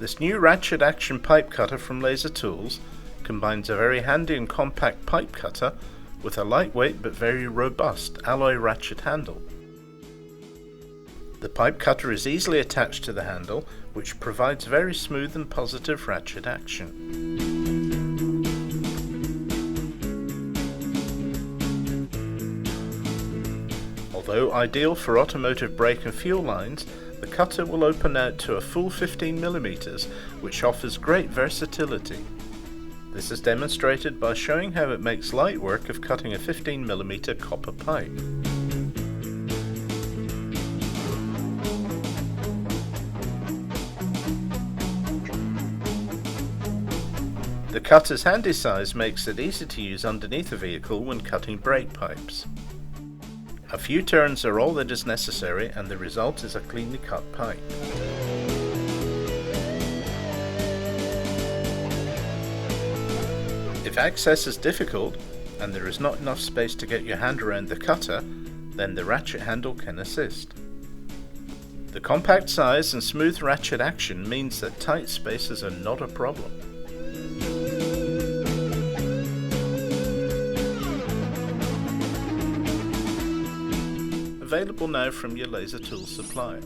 This new Ratchet action pipe cutter from LaserTools combines a very handy and compact pipe cutter with a lightweight but very robust alloy ratchet handle. The pipe cutter is easily attached to the handle, which provides very smooth and positive ratchet action. Although ideal for automotive brake and fuel lines, the cutter will open out to a full 15mm, which offers great versatility. This is demonstrated by showing how it makes light work of cutting a 15mm copper pipe. The cutter's handy size makes it easy to use underneath a vehicle when cutting brake pipes. A few turns are all that is necessary, and the result is a cleanly cut pipe. If access is difficult and there is not enough space to get your hand around the cutter, then the ratchet handle can assist. The compact size and smooth ratchet action means that tight spaces are not a problem. Available now from your LaserTools supplier.